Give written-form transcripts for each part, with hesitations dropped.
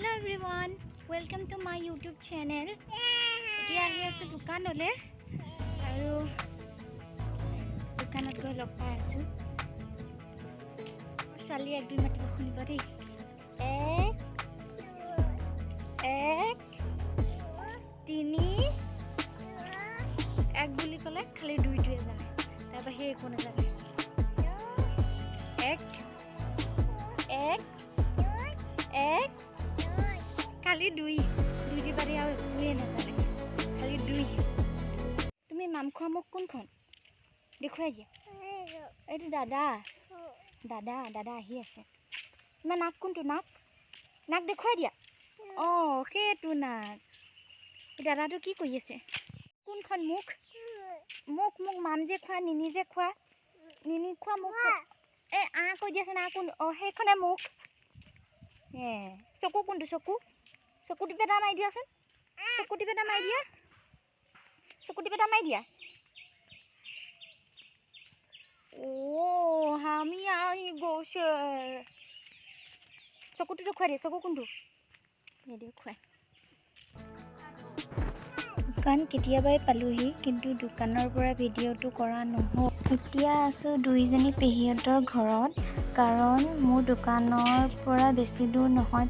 Hello everyone, welcome to my YouTube channel. Today I have to dukanole aru dukanot goi log pai asu. Sali ek dui mat khuniba dei. এক তিনি এক বুলি কলে খালি দুইটোৱে জানে তাৰ বাহিৰে একো নাজানে এক এক এক খালি দুই দুইটি বাদে আৰু একোৱে নাজানে খালি দুই তুমি মাম খোৱা মোক কোনখন দেখুৱাই দিয়া এইটো দাদা দাদা দাদা আহি আছে তোমাৰ নাক কোনটো নাক নাক দেখুৱাই দিয়া সেইটো নাক দাদাটো কি কৰি আছে কোনখন মুখ মুখ মুখ মাম যে খোৱা নিনি যে খোৱা নিনি খোৱা মুখ কৈ দিয়াচোন কোন সেইখনে মুখ চকু কোনটো চকু চকু টিপেটা মাৰি দিয়াচোন চকু টিপেটা মাৰি দিয়া চকু টিপেটা মাৰি দিয়া হামি আহি গৈছে চকুটো দেখুৱাই দিয়ে চকু কোনটো দেখুৱাই দোকান কেতিয়াবাই পালোহি কিন্তু দোকানৰ পৰা ভিডিঅ'টো কৰা নহ'ল এতিয়া আছোঁ দুইজনী পেহীহঁতৰ ঘৰত কাৰণ মোৰ দোকানৰ পৰা বেছি দূৰ নহয়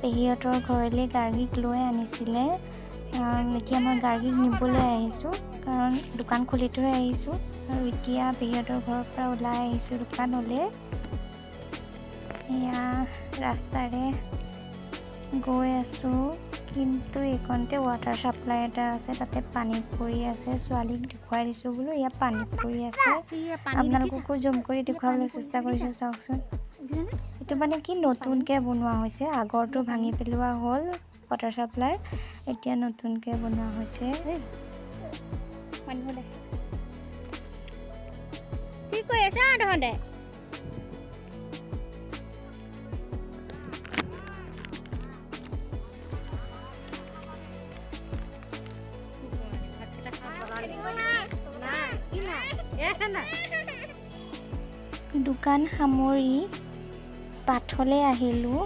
পেহীহঁতৰ ঘৰলৈ গাৰ্গীক লৈ আনিছিলে এতিয়া মই গাৰ্গীক নিবলৈ আহিছোঁ কাৰণ দোকান খুলি থৈ আহিছোঁ আৰু এতিয়া পেহীহঁতৰ ঘৰৰ পৰা ওলাই আহিছোঁ দোকানলৈ এয়া ৰাস্তাৰে গৈ আছোঁ কিন্তু এইকণতে ৱাটাৰ ছাপ্লাই এটা আছে তাতে পানী পৰি আছে ছোৱালীক দেখুৱাই দিছোঁ বোলো ইয়াত পানী পৰি আছে আপোনালোককো জুম কৰি দেখুৱাবলৈ চেষ্টা কৰিছোঁ চাওকচোন এইটো মানে কি নতুনকৈ বনোৱা হৈছে আগৰটো ভাঙি পেলোৱা হ'ল ৱাটাৰ ছাপ্লাই এতিয়া নতুনকৈ বনোৱা হৈছে কি কৈ আছা তহঁতে দোকান সামৰি পাঠলৈ আহিলোঁ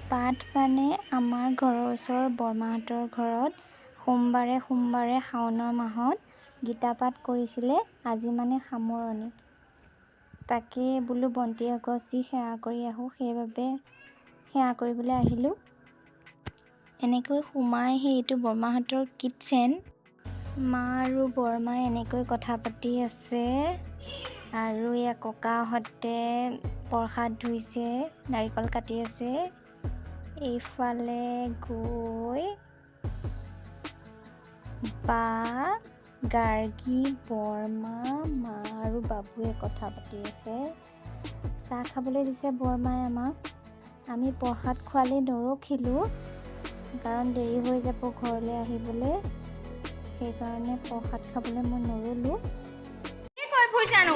পাঠ মানে আমাৰ ঘৰৰ ওচৰৰ বৰমাহঁতৰ ঘৰত সোমবাৰে শাওণৰ মাহত গীতা পাঠ কৰিছিলে আজি মানে সামৰণি তাকে বোলো বন্তি আগছ দি সেৱা কৰি আহোঁ সেইবাবে সেৱা কৰিবলৈ আহিলোঁ এনেকৈ সোমাই সেইটো বৰমাহঁতৰ কিটচেন মা আৰু বৰমাই এনেকৈ কথা পাতি আছে আৰু এয়া ককাহঁতে প্ৰসাদ ধুইছে নাৰিকল কাটি আছে এইফালে গৈ বা গাৰ্গী বৰমা মা আৰু বাবুৱে কথা পাতি আছে চাহ খাবলৈ দিছে বৰমাই আমাক আমি প্ৰসাদ খোৱালে নৰখিলোঁ কাৰণ দেৰি হৈ যাব ঘৰলৈ আহিবলৈ সেইকাৰণে প্ৰসাদ খাবলৈ মই নৰলোঁ কি কৈ ফুৰিছানো